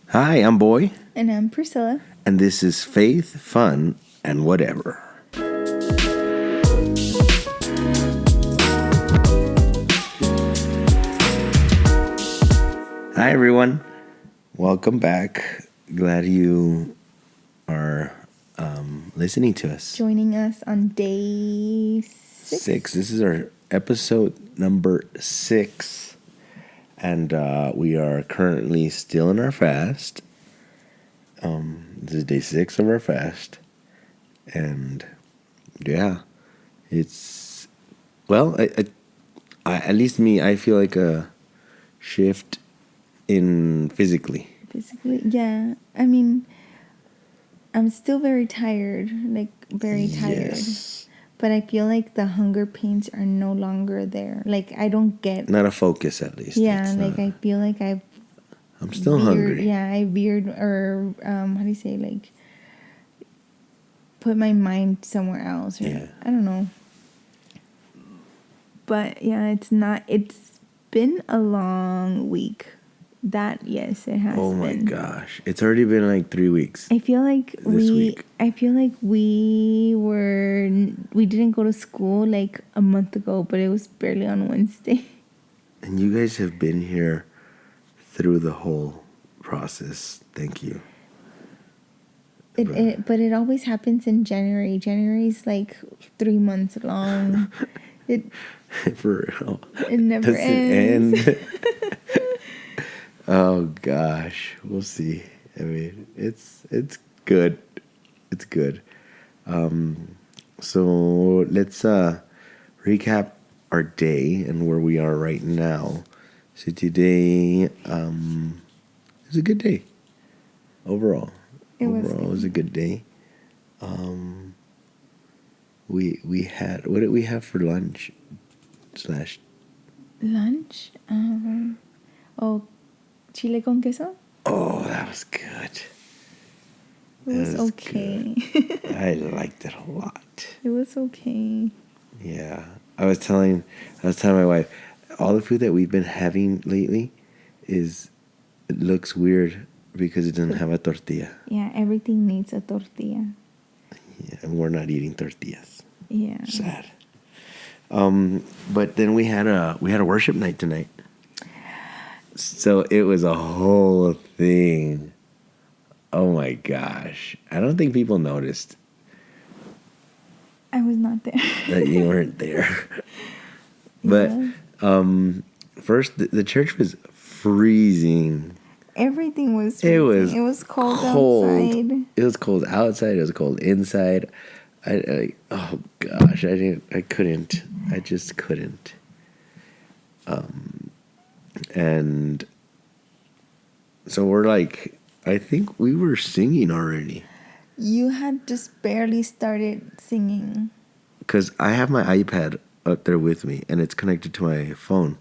Hi, I'm Boy, And I'm Priscilla. and this is Faith, Fun, and Whatever. Hi, everyone. Welcome back. Glad you are listening to us. Joining us on day 6. This is our episode number 6, and we are currently still in our fast. This is day 6 of our fast, and yeah, it's well, at least me, I feel like a shift in physically. Physically, yeah. I mean, I'm still very tired, very tired. Yes. But I feel like the hunger pains are no longer there. Like, I don't get... Not a focus, at least. Yeah, like, I feel like I've... I'm still hungry. Yeah, I veered, or, how do you say, like, put my mind somewhere else. Or, Yeah. I don't know. But, yeah, it's been a long week. That, yes, it has been. Oh my gosh. It's already been like 3 weeks. I feel like This week. we didn't go to school like a month ago, but it was barely on Wednesday. And you guys have been here through the whole process. Thank you. But it always happens in January. January's like 3 months long. It For real. it never Does it ends. end? Oh gosh. We'll see. I mean, it's good. It's good. So let's recap our day and where we are right now. So today was a good day overall. It Was a good day. We had, what did we have for lunch slash? Lunch. Chile con queso. Oh, that was good. It was okay. I liked it a lot. It was okay. Yeah, I was telling my wife, all the food that we've been having lately it looks weird because it doesn't have a tortilla. Yeah, everything needs a tortilla. Yeah, and we're not eating tortillas. Yeah. Sad. But then we had a worship night tonight. So it was a whole thing. Oh my gosh. I don't think people noticed I was not there. that you weren't there. But first, the church was freezing. Everything was freezing. It was cold outside. It was cold outside. It was cold inside. Oh gosh, I couldn't. I just couldn't. And so we're like, I think we were singing already. You had just barely started singing. Because I have my iPad up there with me, and it's connected to my phone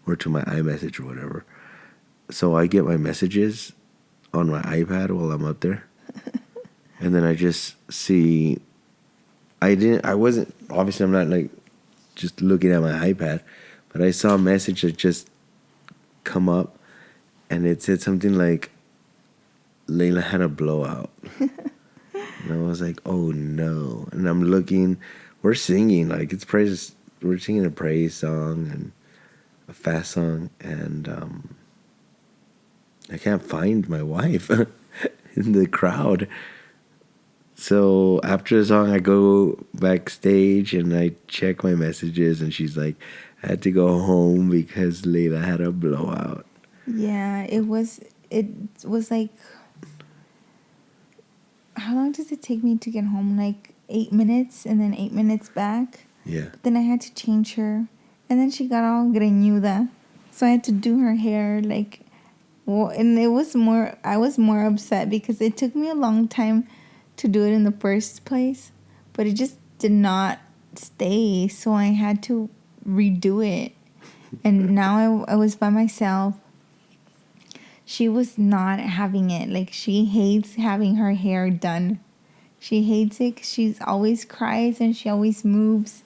or to my iMessage or whatever. So I get my messages on my iPad while I'm up there. And then I just see, obviously I'm not like just looking at my iPad, but I saw a message that just come up, and it said something like, Layla had a blowout. And I was like, oh no. And I'm looking, we're singing, like it's praise, we're singing a praise song and a fast song, and I can't find my wife in the crowd. So after the song, I go backstage and I check my messages, and she's like, I had to go home because Layla had a blowout. Yeah, it was like, how long does it take me to get home? Like 8 minutes, and then 8 minutes back. Yeah. But then I had to change her, and then she got all greñuda, so I had to do her hair and I was more upset because it took me a long time to do it in the first place, but it just did not stay, so I had to redo it. And now I was by myself. She was not having it. Like, she hates having her hair done. She hates it 'cause she always cries and she always moves,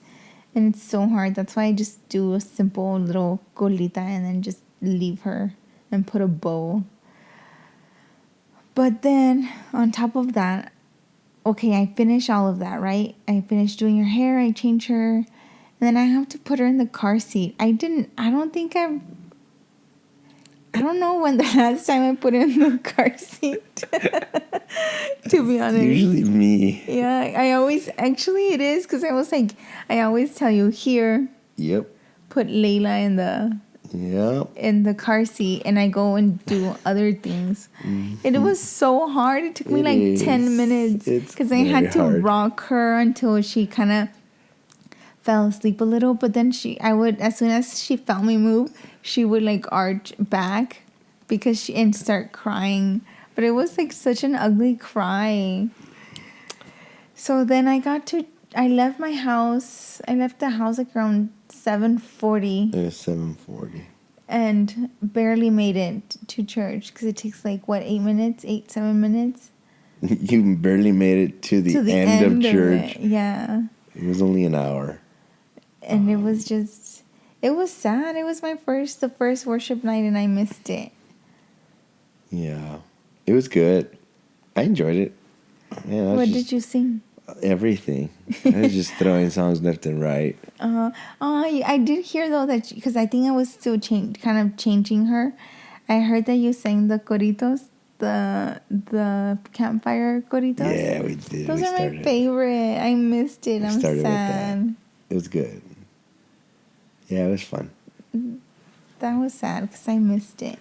and it's so hard. That's why I just do a simple little colita and then just leave her and put a bow. But then on top of that, okay, I finish all of that, right? I finish doing her hair, I change her, and then I have to put her in the car seat. I don't know when the last time I put her in the car seat. To be honest. Usually me. Yeah, actually it is, because I was like, I always tell you, here, Yep. put Layla Yep. in the car seat, and I go and do other things. It was so hard. It took me It like 10 is. minutes, It's because I had very to hard. rock her until she kind of fell asleep a little. But then as soon as she felt me move, she would like arch back and start crying. But it was like such an ugly cry. So then I left my house. I left the house like around 7:40. It was 7:40. And barely made it to church, because it takes like, what, 7 minutes? You barely made it to the end of church. Yeah. It was only an hour. And it was sad. It was the first worship night, and I missed it. Yeah. It was good. I enjoyed it. Yeah, What did you sing? Everything. I was just throwing songs left and right. I did hear, though, that, because I think I was still kind of changing her. I heard that you sang the coritos, the campfire coritos. Yeah, we did. Those are my favorite. I missed it. I'm sad. With that. It was good. Yeah, it was fun. That was sad, because I missed it.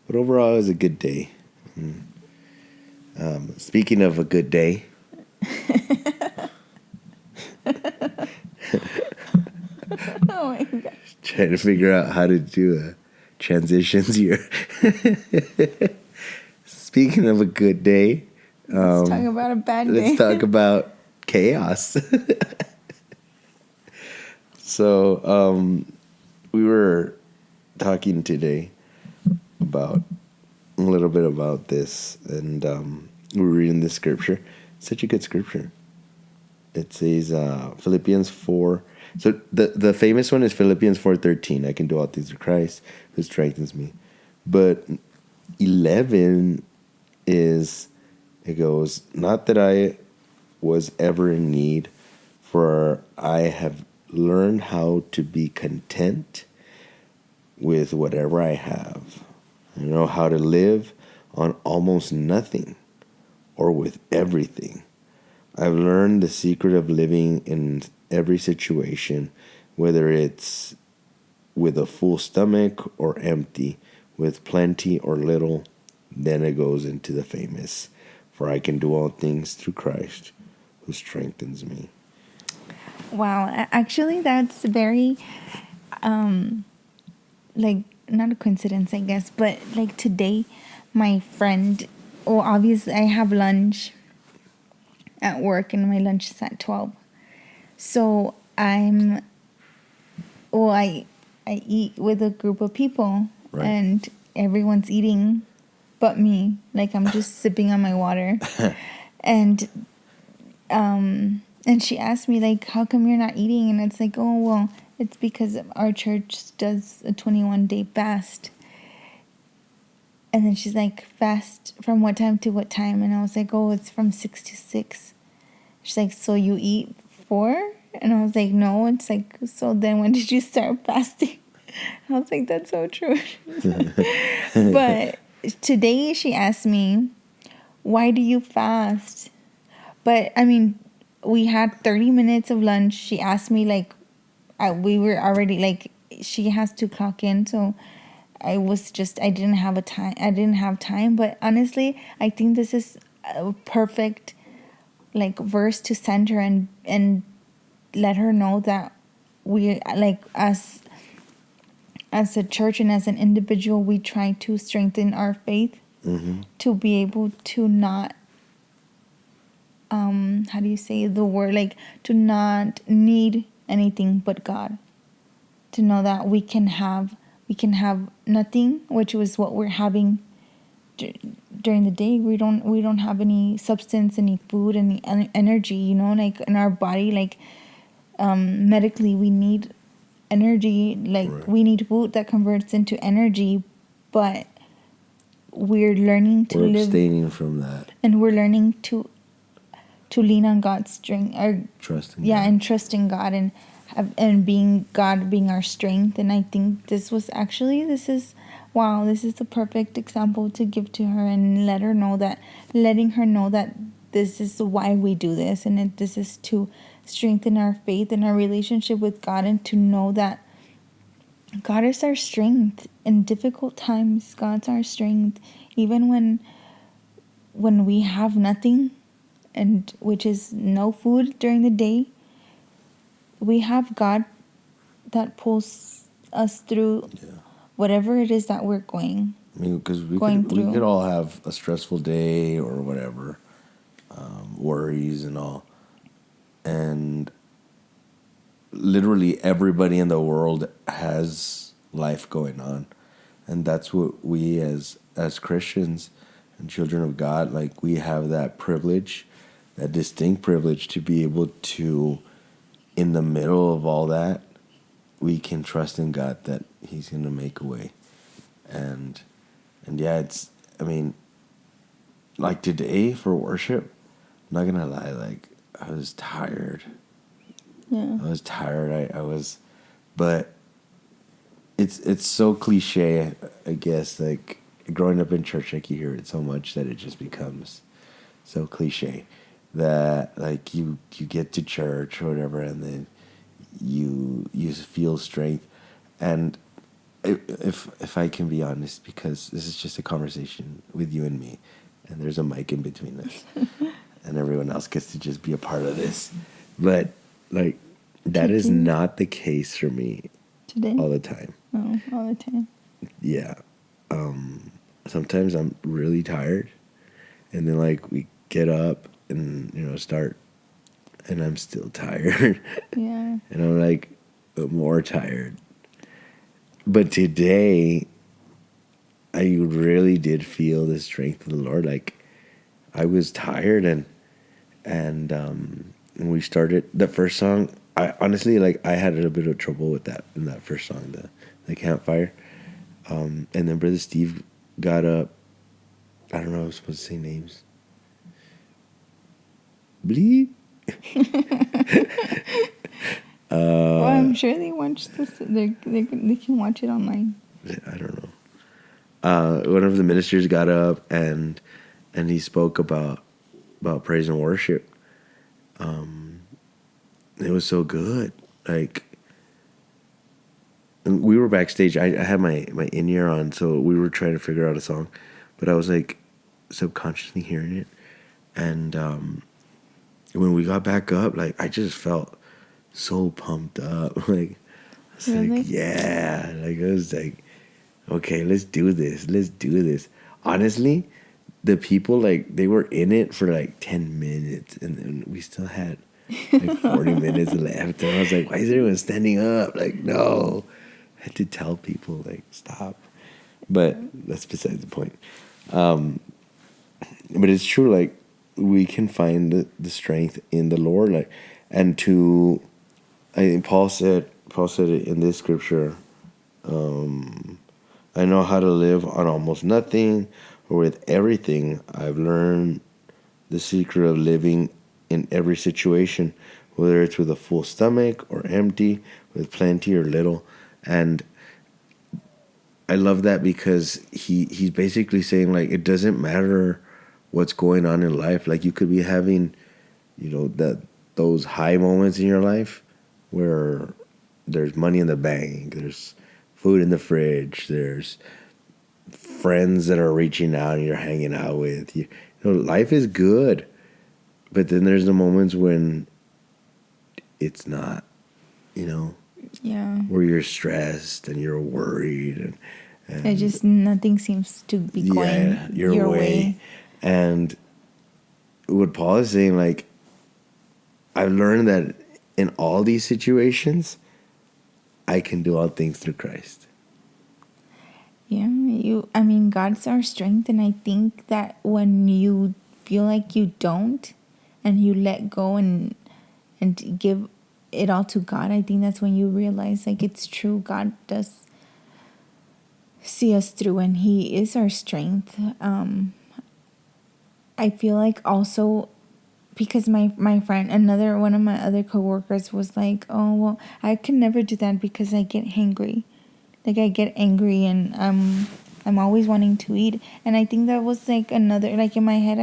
But overall, it was a good day. Speaking of a good day. Oh my gosh. Trying to figure out how to do transitions here. Speaking of a good day. Let's talk about a bad day. Let's talk about chaos. So, we were talking today about a little bit about this, and we were reading this scripture. It's such a good scripture. It says Philippians 4. So the famous one is Philippians 4:13. I can do all things through Christ who strengthens me. But 11 is, it goes, not that I was ever in need, for I have learned how to be content with whatever I have. I know how to live on almost nothing or with everything. I've learned the secret of living in every situation, whether it's with a full stomach or empty, with plenty or little. Then it goes into the famous, for I can do all things through Christ who strengthens me. Wow. Actually, that's very, like, not a coincidence, I guess, but like today, my friend, well, obviously I have lunch at work, and my lunch is at 12. So I eat with a group of people, Right. And everyone's eating but me. Like, I'm just sipping on my water. And she asked me, like, how come you're not eating? And it's like, oh, well, it's because our church does a 21-day fast. And then she's like, fast from what time to what time? And I was like, oh, it's from 6 to 6. She's like, so you eat 4? And I was like, no. It's like, so then when did you start fasting? I was like, that's so true. But today she asked me, why do you fast? But I mean, we had 30 minutes of lunch. She asked me, like, we were already, like, she has to clock in. So I didn't have time. But honestly, I think this is a perfect, like, verse to send her and let her know that we, like, as a church and as an individual, we try to strengthen our faith, to be able to not, how do you say the word, like, to not need anything but God, to know that we can have nothing, which was what we're having during the day. We don't have any substance, any food, any energy, like, in our body, like, medically we need energy, like, right. We need food that converts into energy, but we're learning to We're live, abstaining from that. and we're learning to lean on God's strength, or Trusting yeah, God. and trusting God, and being God being our strength. And I think this is the perfect example to give to her, and letting her know that this is why we do this, and this is to strengthen our faith and our relationship with God, and to know that God is our strength in difficult times. God's our strength, even when we have nothing, and which is no food during the day. We have God that pulls us through whatever it is that we're going. I mean, because we through. could all have a stressful day or whatever, worries and all, and literally everybody in the world has life going on, and that's what we as Christians and children of God, like, we have that privilege, that distinct privilege, to be able to, in the middle of all that, we can trust in God that He's gonna make a way, and yeah, I mean, like today for worship, I'm not gonna lie, like, I was tired. Yeah. I was tired. I was, but it's so cliche, I guess. Like, growing up in church, like, you hear it so much that it just becomes so cliche that, like, you get to church or whatever, and then you feel strength. And if I can be honest, because this is just a conversation with you and me, and there's a mic in between us, and everyone else gets to just be a part of this, but, like, that is not the case for me Today? all the time. No, all the time. Yeah. Sometimes I'm really tired, and then, like, we get up and, start, and I'm still tired. Yeah. And I'm, like, more tired. But today, I really did feel the strength of the Lord. Like, I was tired, and when we started the first song, I honestly, like, I had a bit of trouble with that in that first song, the campfire. And then Brother Steve got up. I don't know if I'm supposed to say names. Bleep. Well, I'm sure they watch this. They can watch it online. I don't know. One of the ministers got up and he spoke about praise and worship. It was so good. Like, and we were backstage. I had my in-ear on, so we were trying to figure out a song, but I was, like, subconsciously hearing it. And when we got back up, like, I just felt so pumped up. Like, I was Really? like, yeah. Like, I was like, okay, let's do this. Let's do this. Honestly, the people, like, they were in it for, like, 10 minutes, and then we still had, like, 40 minutes left. And I was like, why is everyone standing up? Like, no. I had to tell people, like, stop. But that's besides the point. But it's true, like, we can find the strength in the Lord. Like, and I think Paul said it in this scripture, I know how to live on almost nothing, or with everything. I've learned the secret of living in every situation, whether it's with a full stomach or empty, with plenty or little. And I love that, because he's basically saying, like, it doesn't matter what's going on in life. Like, you could be having, those high moments in your life where there's money in the bank, there's food in the fridge, there's friends that are reaching out and you're hanging out with. Life is good, but then there's the moments when it's not, Yeah. where you're stressed and you're worried, and It just, nothing seems to be going your way. And what Paul is saying, like, I've learned that in all these situations, I can do all things through Christ. Yeah, God's our strength, and I think that when you feel like you don't, and you let go and give it all to God, I think that's when you realize, like, it's true. God does see us through, and He is our strength. I feel like also because my friend, another one of my other coworkers was like, oh well, I can never do that because I get hangry, like I get angry, and I'm always wanting to eat. And I think that was like another, like in my head,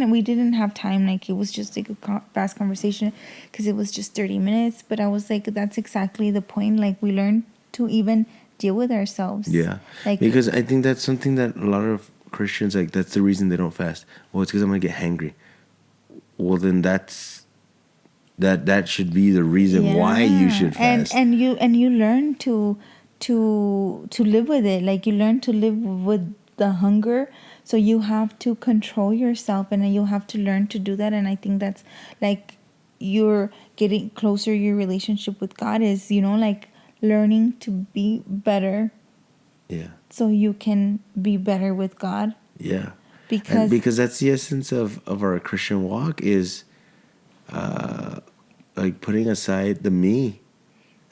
we didn't have time, like it was just like a fast conversation because it was just 30 minutes, but I was like, that's exactly the point, like we learn to even deal with ourselves. Yeah, like because I think that's something that a lot of Christians, like, that's the reason they don't fast. Well, it's because I'm gonna get hangry. Well, then that should be the reason why you should fast. and you learn to live with it, like you learn to live with the hunger, so you have to control yourself, and you have to learn to do that. And I think that's like you're getting closer, your relationship with God is, like learning to be better, Yeah, so you can be better with God. yeah, and Because because that's the essence of our Christian walk is, like, putting aside the me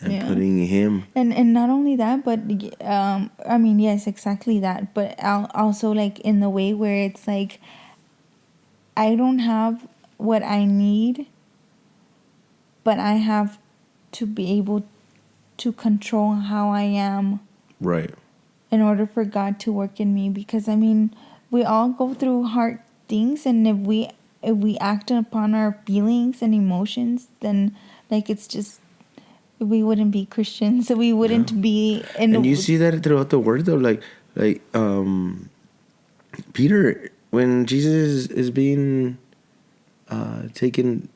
and yeah. putting Him. And not only that, but I mean, yes, exactly that, but also like in the way where it's like I don't have what I need, but I have to be able to control how I am Right. in order for God to work in me. Because I mean, we all go through hard things, and if we act upon our feelings and emotions, then like it's just, we wouldn't be Christians, so we wouldn't No. be And you see that throughout the word, though, like Peter, when Jesus is being taken,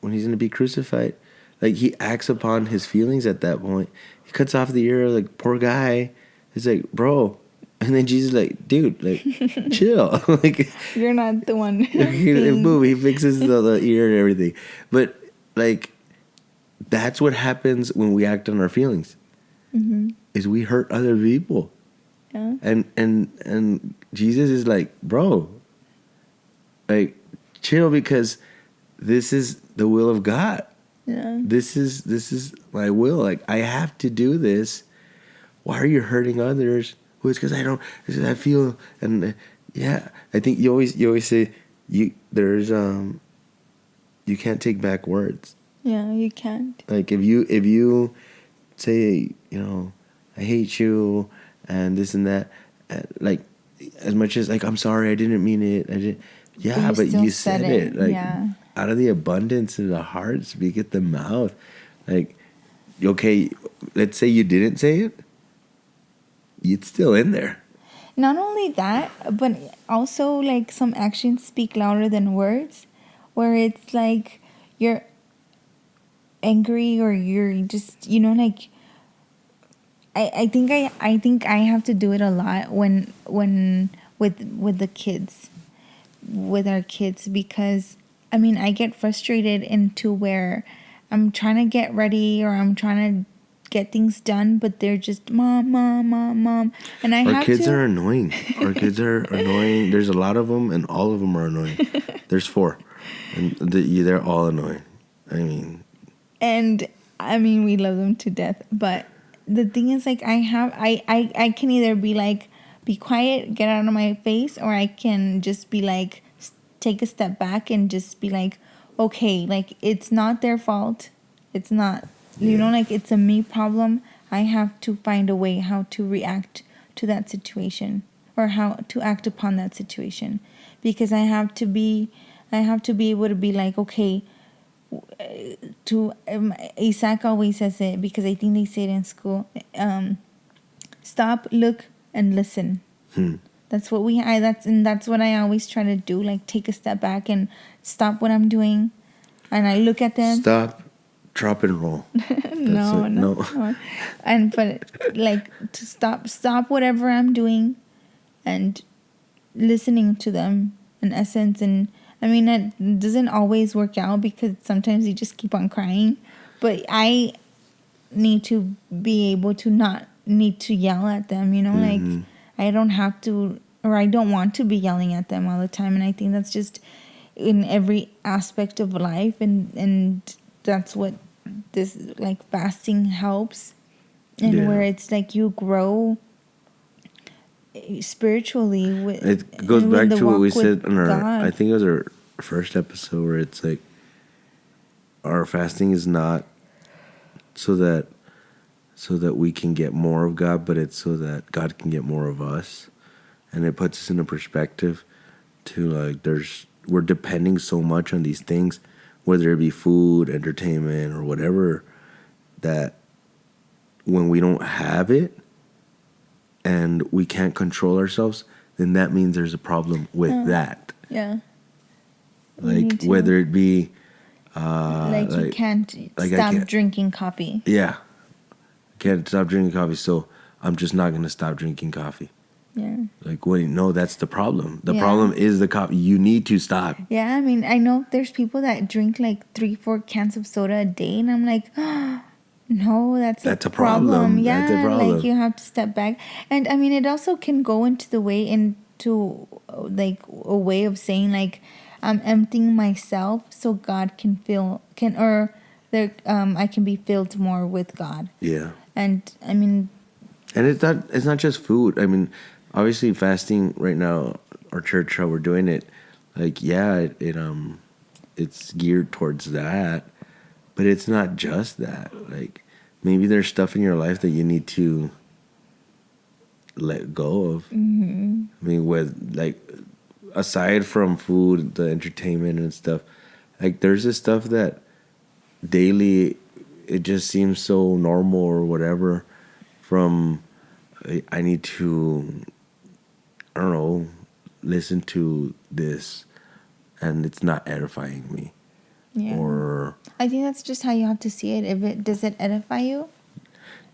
when he's going to be crucified, like, he acts upon his feelings at that point. He cuts off the ear, like, poor guy. He's like, bro. And then Jesus, like, dude, like, chill. Like, You're not the one. boom, he fixes the ear and everything. But, like, that's what happens when we act on our feelings. Mm-hmm. Is we hurt other people. Yeah. And Jesus is like, bro, like, chill, because this is the will of God. Yeah. This is my will. Like, I have to do this. Why are you hurting others? Well, it's because I feel, and yeah, I think you always say there's you can't take back words. Yeah, you can't. Like, if you say, I hate you and this and that, like, as much as, like, I'm sorry, I didn't mean it. I didn't. Yeah, but still you said it. Like, yeah. out of the abundance of the heart speaketh the mouth. Like, okay, let's say you didn't say it. It's still in there. Not only that, but also like some actions speak louder than words, where it's like you're angry, or you're just, like I think I have to do it a lot when with the kids, with our kids, because I mean, I get frustrated into where I'm trying to get ready, or I'm trying to get things done, but they're just mom, mom, mom, mom, and I Our have kids to. are annoying. Our kids are annoying. There's a lot of them, and all of them are annoying. There's 4, and they're all annoying. I mean, And I mean, we love them to death, but the thing is, like, I can either be like, be quiet, get out of my face, or I can just be like, take a step back and just be like, okay, like, it's not their fault. It's not, like, it's a me problem. I have to find a way how to react to that situation, or how to act upon that situation, because I have to be able to be like, okay, to Isaac always says it, because I think they say it in school. Stop, look, and listen. That's what that's what I always try to do. Like, take a step back and stop what I'm doing, and I look at them. stop, drop, and roll. No. And but like, to stop whatever I'm doing, and listening to them in essence. And I mean, it doesn't always work out, because sometimes you just keep on crying, but I need to be able to not need to yell at them, like, I don't have to, or I don't want to be yelling at them all the time. And I think that's just in every aspect of life, and that's what this, like, fasting helps, and where it's like you grow spiritually It goes and in back the to what we walk said with on our, I God. think it was our first episode, where it's like our fasting is not so that we can get more of God, but it's so that God can get more of us. And it puts us in a perspective to like we're depending so much on these things, whether it be food, entertainment, or whatever, that when we don't have it and we can't control ourselves, then that means there's a problem with that. Yeah. Like whether it be like you can't like I stop can't, drinking coffee. yeah, I can't stop drinking coffee, so I'm just not gonna stop drinking coffee. Yeah. Like, wait, no, that's the problem. The problem is the coffee. You need to stop. Yeah, I mean, I know there's people that drink like 3-4 cans of soda a day, and I'm like, no, that's a problem. Yeah, That's a problem. like you have to step back. And I mean, it also can go into like a way of saying like, I'm emptying myself so God can I can be filled more with God. Yeah. And I mean, and it's not just food. I mean, obviously fasting right now, our church, how we're doing it, like, yeah, it's geared towards that, but it's not just that. Like, maybe there's stuff in your life that you need to let go of. Mm-hmm. I mean, with like, aside from food, the entertainment and stuff, like there's this stuff that daily it just seems so normal or whatever. From I need to, I don't know, listen to this, and it's not edifying me. yeah. Or I think that's just how you have to see it. Does it edify you?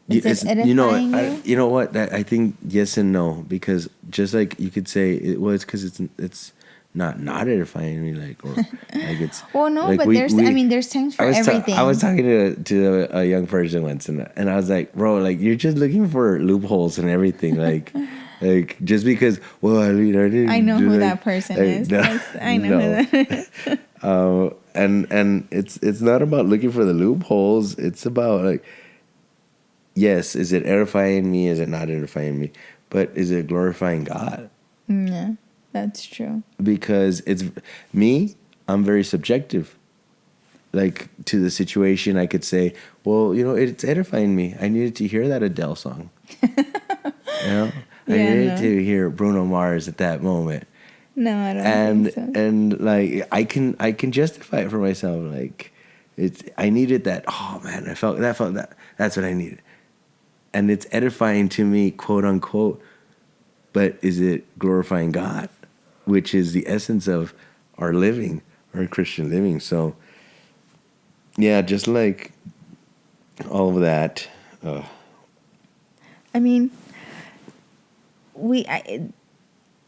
Is it's, it edifying you? You know what? I think yes and no, because just like you could say, it's because it's not edifying me, like, or like it's. Well, no, like but there's times for everything. I was talking to a young person once, and I was like, bro, like you're just looking for loopholes and everything, like. Like, just because, well, I mean, I know who like, that person is. No, I know who that is. And it's not about looking for the loopholes. It's about, like, yes, is it edifying me? Is it not edifying me? But is it glorifying God? Yeah, that's true. Because it's me, I'm very subjective. Like, to the situation, I could say, well, it's edifying me. I needed to hear that Adele song. I needed to hear Bruno Mars at that moment. No, I don't think so. And like I can justify it for myself. Like, I needed that. Oh man, I felt that. That's what I needed, and it's edifying to me, quote unquote. But is it glorifying God, which is the essence of our living, our Christian living? So, yeah, just like all of that. I mean,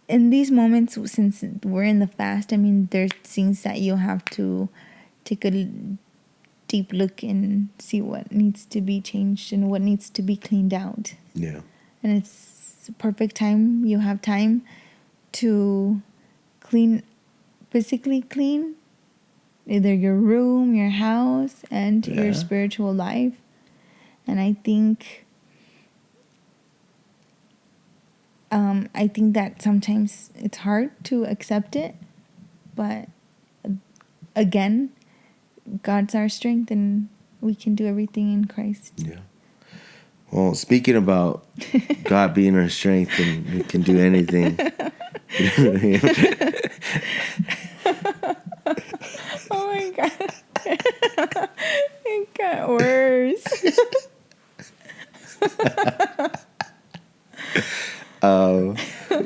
in these moments, since we're in the fast, I mean, there's things that you have to take a deep look and see what needs to be changed and what needs to be cleaned out. Yeah. And it's a perfect time. You have time to physically clean either your room, your house, and your spiritual life. And I think that sometimes it's hard to accept it, but again, God's our strength, and we can do everything in Christ. Yeah. Well, speaking about God being our strength and we can do anything. Oh my God. It got worse.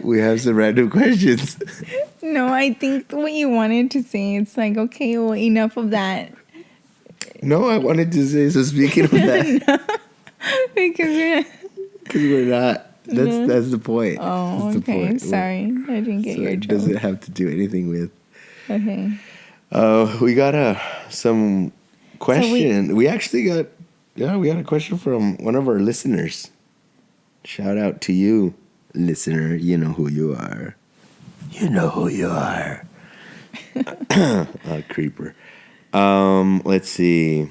We have some random questions. No, I think what you wanted to say, it's like, okay, well, enough of that. No, I wanted to say, so speaking of that. No, because we're not. That's the point. Oh, that's okay. point. Sorry. I didn't get your joke. It doesn't have to do anything with. Okay. We got some question. So we actually got a question from one of our listeners. Shout out to you, listener. You know who you are. You know who you are. Creeper. Let's see.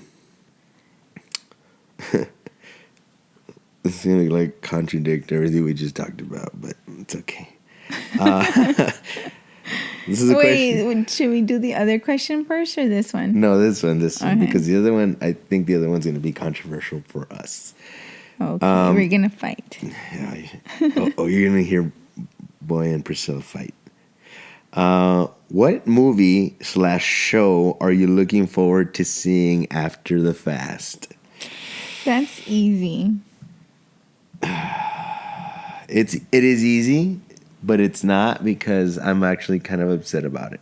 It's gonna like contradict everything we just talked about, but it's okay. Uh, this is a question. Wait, should we do the other question first or this one? No, this one, Okay. because the other one, I think the other one's gonna be controversial for us. Okay, we're gonna fight. Yeah. You're gonna hear Boy and Priscilla fight. What movie / show are you looking forward to seeing after the fast? That's easy. It is easy, but it's not because I'm actually kind of upset about it.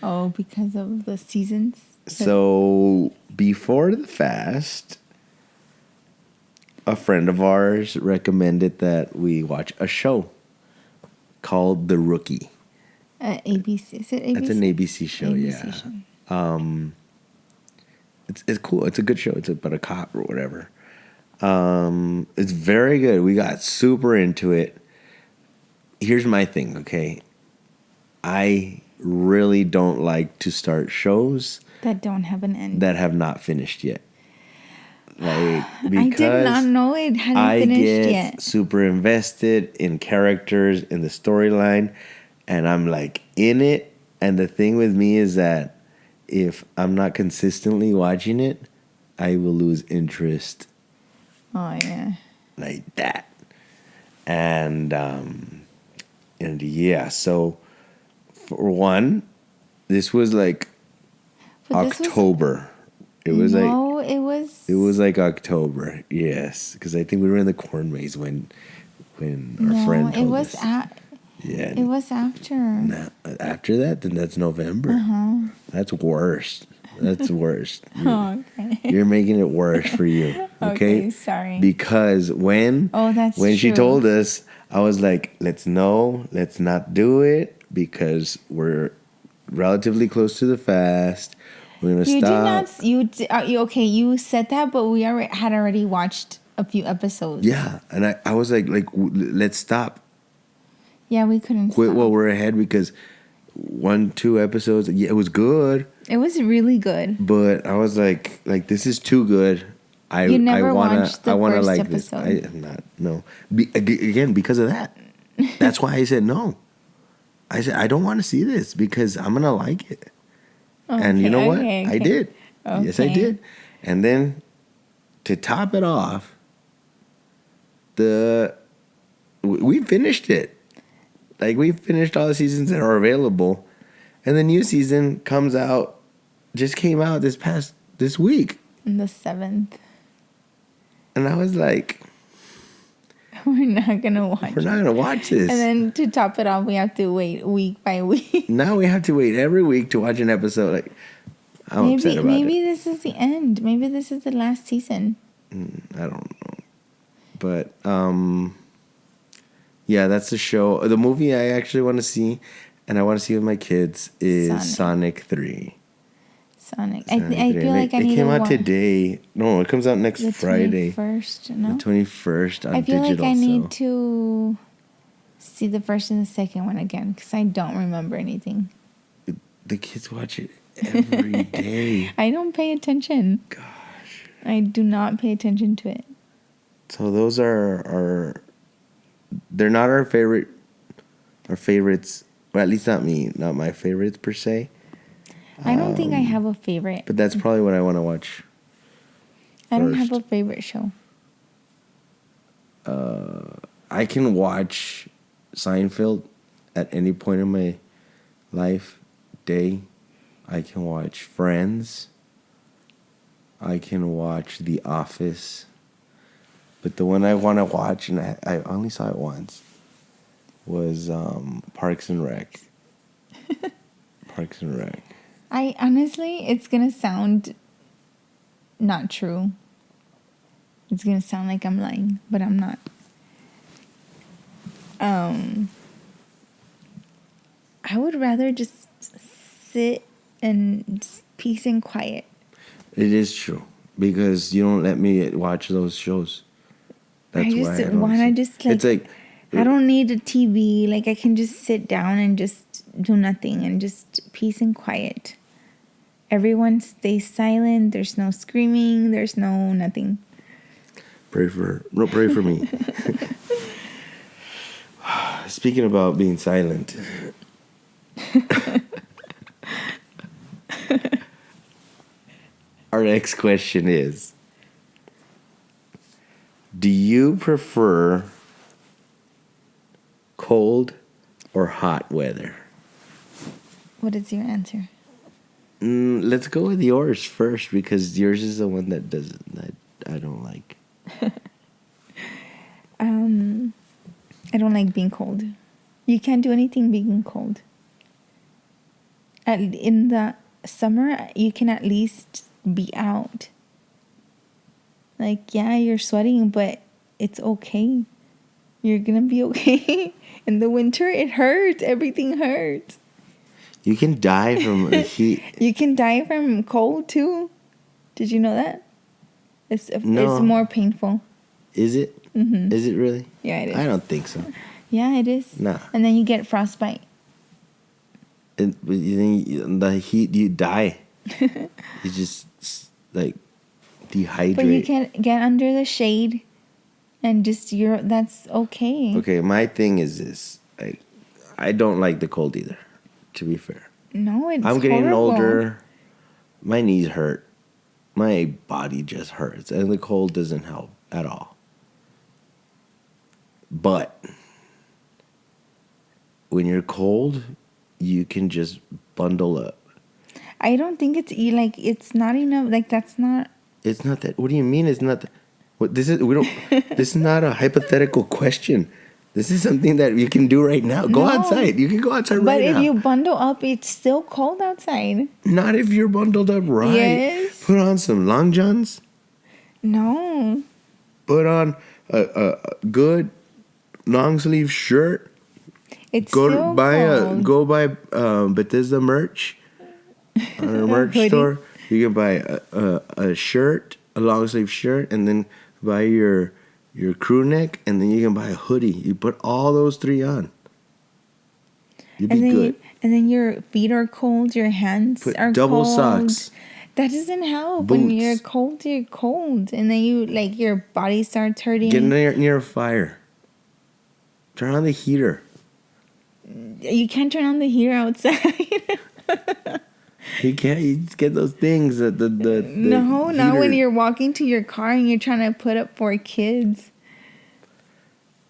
Oh, because of the seasons? So before the fast, a friend of ours recommended that we watch a show called The Rookie. ABC. Is it ABC? It's an ABC show, ABC yeah. show. It's cool. It's a good show. It's about a cop or whatever. It's very good. We got super into it. Here's my thing, okay? I really don't like to start shows That don't have an end. that have not finished yet. Like, I did not know it hadn't finished yet. I get super invested in characters, in the storyline, and I'm like in it. And the thing with me is that if I'm not consistently watching it, I will lose interest. Oh yeah. Like that. And yeah, so for one, this was like But this October. It was like October. Yes, because I think we were in the corn maze when our friend told us. Yeah. It was after. Now, after that, then that's November. That's worse. That's worse. Okay. You're making it worse for you. Okay, sorry. Because when she told us, I was like, let's not do it because we're relatively close to the fast. We're gonna stop. You said that, but we had already watched a few episodes. Yeah, and I was like, let's stop. Yeah, we couldn't Quit stop. while we're ahead because 1-2 episodes. Yeah, it was good. It was really good. But I was like this is too good. You never watched the first like episode. This. I am not. No. Again, because of that. That's why I said no. I said I don't want to see this because I'm gonna like it. Okay, and you know what? Okay. I did. Okay. Yes, I did. And then to top it off, we finished it. Like, we finished all the seasons that are available. And the new season just came out this week. On the 7th. And I was like, we're not going to watch this. And then to top it off, we have to wait week by week. Now we have to wait every week to watch an episode. Like, I'm upset about it. Maybe this is the end. Maybe this is the last season. I don't know. But, yeah, that's the show. The movie I actually want to see, and I want to see with my kids, is Sonic 3. Sonic. I feel like I need to watch. It came out today. No, it comes out next Friday. The 21st, no? The 21st on digital. I feel like I need to see the first and the second one again, because I don't remember anything. The kids watch it every day. I don't pay attention. Gosh. I do not pay attention to it. So those are they're not our favorites, or at least not my favorites per se. I don't think I have a favorite. But that's probably what I want to watch. I don't have a favorite show. I can watch Seinfeld at any point in my life, day. I can watch Friends. I can watch The Office. But the one I want to watch, and I only saw it once, was Parks and Rec. Parks and Rec. I honestly, it's going to sound not true. It's going to sound like I'm lying, but I'm not. I would rather just sit and peace and quiet. It is true, because you don't let me watch those shows. That's why I don't want to just like, it's like, I don't need a TV. Like, I can just sit down and just do nothing and just peace and quiet. Everyone stays silent. There's no screaming. There's no nothing. Pray for her. No, pray for me. Speaking about being silent. Our next question is, do you prefer cold or hot weather? What is your answer? Let's go with yours first because yours is the one that I don't like. I don't like being cold. You can't do anything being cold. In the summer, you can at least be out. Like, yeah, you're sweating, but it's okay. You're gonna be okay. In the winter, it hurts. Everything hurts. You can die from the heat. You can die from cold too. Did you know that? It's No. more painful. Is it? Mm-hmm. Is it really? Yeah, it is. I don't think so. Yeah, it is. Nah. And then you get frostbite. But you think the heat, you die. You just like dehydrate. But you can get under the shade, and that's okay. Okay, my thing is this: like, I don't like the cold either. To be fair, No, it's I'm getting horrible. older. My knees hurt. My body just hurts, and the cold doesn't help at all. But when you're cold, you can just bundle up. I don't think it's not enough. Like, that's not. It's not that. What do you mean? It's not. What this is? We don't. This is not a hypothetical question. This is something that you can do right now. Go No. outside. You can go outside But right now. if you bundle up, it's still cold outside. Not if you're bundled up right. Yes. Put on some long johns. No. Put on a good long sleeve shirt. It's Go still buy cold. Bethesda merch on a merch hoodie. store. You can buy a shirt, a long sleeve shirt, and then buy your crew neck, and then you can buy a hoodie. You put all those three on. You'd be good. And then your feet are cold, your hands Put are double cold. socks. That doesn't help. When Boots. you're cold. And then your body starts hurting. Get near a fire. Turn on the heater. You can't turn on the heater outside. You can't. You just get those things that the No, not heater. when you're walking to your car and you're trying to put up 4 kids.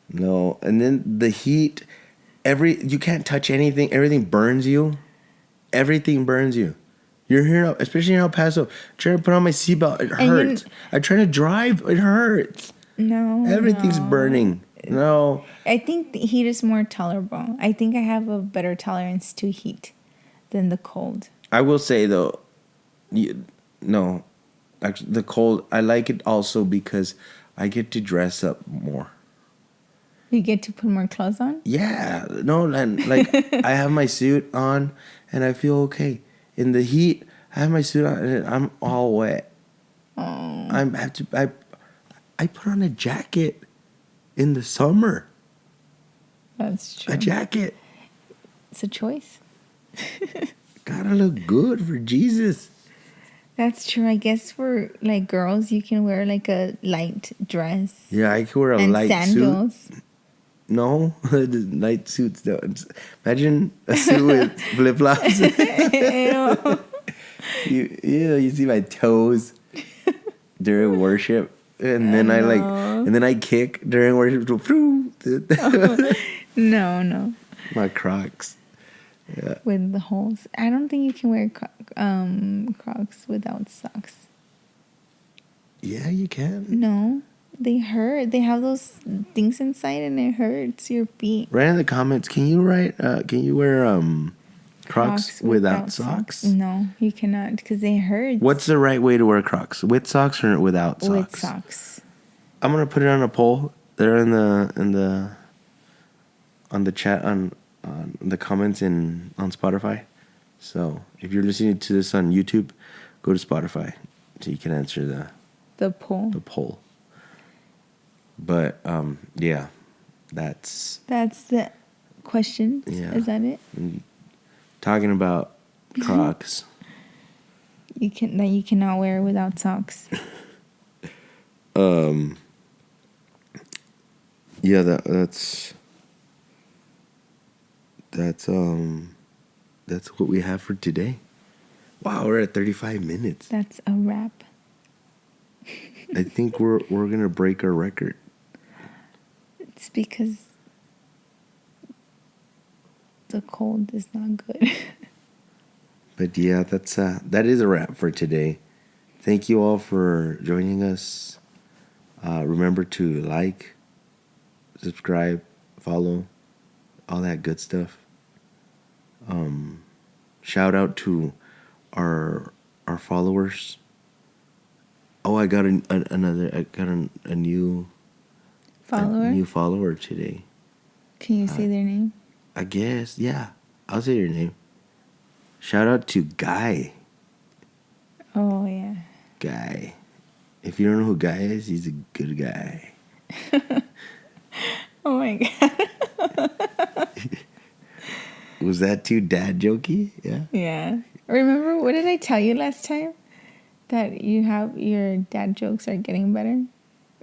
No, and then the heat. You can't touch anything. Everything burns you. Everything burns you. You're here, especially in El Paso. Trying to put on my seatbelt, it hurts. I try to drive, it hurts. No. Everything's burning. No. I think the heat is more tolerable. I think I have a better tolerance to heat than the cold. I will say though, no, actually the cold. I like it also because I get to dress up more. You get to put more clothes on? Yeah, no, and like I have my suit on and I feel okay. In the heat, I have my suit on and I'm all wet. Oh. I put on a jacket in the summer. That's true. A jacket. It's a choice. Gotta look good for Jesus. That's true. I guess for like girls, you can wear like a light dress. Yeah, I could wear a and light sandals. suit. No, the light suits don't. Imagine a suit with flip flops. you see my toes during worship, and then I kick during worship. No. My Crocs. Yeah. With the holes. I don't think you can wear Crocs without socks. Yeah, you can. No, they hurt. They have those things inside, and it hurts your feet. Write in the comments. Can you wear Crocs without socks? No, you cannot because they hurt. What's the right way to wear Crocs? With socks or without socks? With socks. I'm gonna put it on a poll. There in the on the chat on the comments on Spotify. So if you're listening to this on YouTube, go to Spotify so you can answer the poll. The poll. But yeah, that's the question. Yeah. Is that it? Talking about Crocs. You cannot wear without socks. Yeah, that's what we have for today. Wow, we're at 35 minutes. That's a wrap. I think we're gonna break our record. It's because the cold is not good. But yeah, that is a wrap for today. Thank you all for joining us. Remember to like, subscribe, follow, all that good stuff. Shout out to our followers. Oh, I got a new Follower? a new follower today. Can you say their name? I guess, yeah. I'll say your name. Shout out to Guy. Oh, yeah. Guy. If you don't know who Guy is, he's a good guy. Oh, my God. Was that too dad jokey? Yeah. Yeah. Remember, what did I tell you last time? That your dad jokes are getting better?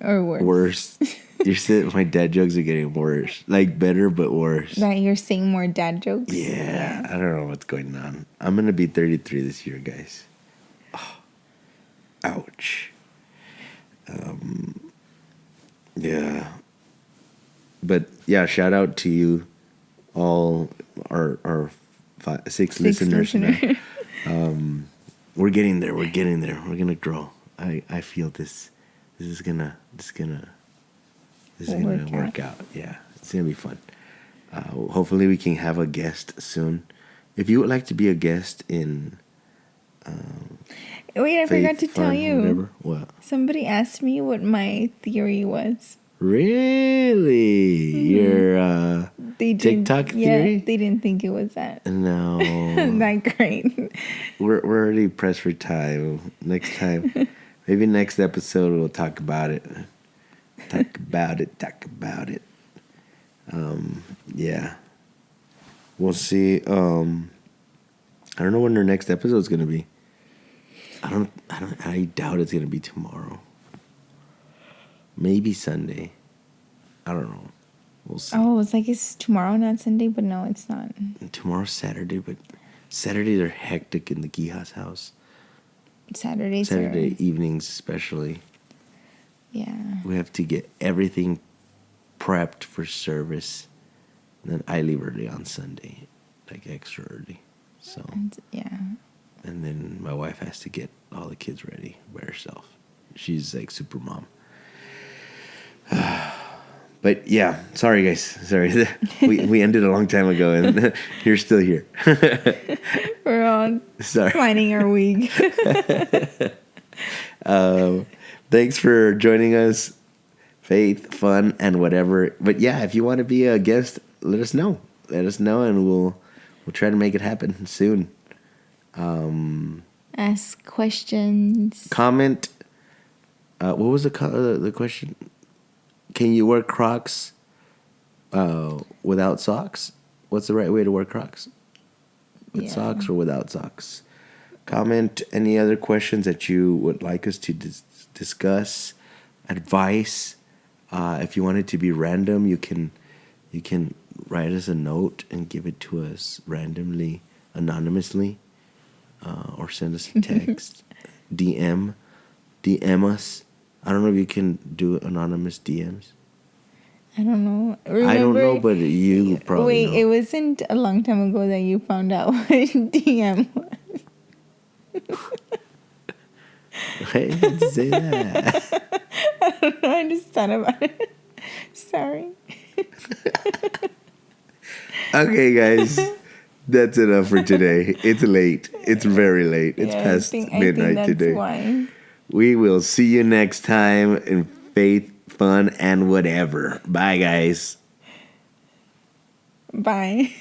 Or worse? Worse. You said my dad jokes are getting worse. Like better, but worse. That you're saying more dad jokes? Yeah. I don't know what's going on. I'm going to be 33 this year, guys. Oh, ouch. Yeah. But yeah, shout out to you all, our six listeners now. We're getting there. We're gonna grow. I feel this is gonna work out. Yeah, it's gonna be fun. Hopefully we can have a guest soon. If you would like to be a guest in Wait, I forgot to tell fun, you. whatever. What? Somebody asked me what my theory was. Really? Your TikTok theory? Yeah, they didn't think it was that. No. That great. We're already pressed for time. Next time, maybe next episode we'll talk about it. Talk about it. Yeah. We'll see. I don't know when our next episode is gonna be. I doubt it's gonna be tomorrow. Maybe Sunday. I don't know. We'll see. Oh, it's like it's tomorrow, not Sunday, but no, it's not. Tomorrow's Saturday, but Saturdays are hectic in the Gijas house. Saturday evenings especially. Yeah. We have to get everything prepped for service. And then I leave early on Sunday, like extra early. So yeah. And then my wife has to get all the kids ready by herself. She's like super mom. But yeah, sorry guys. Sorry. we ended a long time ago and you're still here. We're all finding our week. Thanks for joining us. Faith, fun, and whatever. But yeah, if you want to be a guest, let us know. And we'll try to make it happen soon. Ask questions. Comment. What was the question? Can you wear Crocs without socks? What's the right way to wear Crocs? With socks or without socks? Comment any other questions that you would like us to discuss. Advice. If you want it to be random, you can write us a note and give it to us randomly, anonymously, or send us a text. DM us. I don't know if you can do anonymous DMs. I don't know. I don't know, but you probably know. It wasn't a long time ago that you found out what DM was. I didn't say that. I don't know. I just thought about it. Sorry. Okay, guys. That's enough for today. It's late. It's very late. It's past midnight today. Why. We will see you next time in faith, fun, and whatever. Bye, guys. Bye.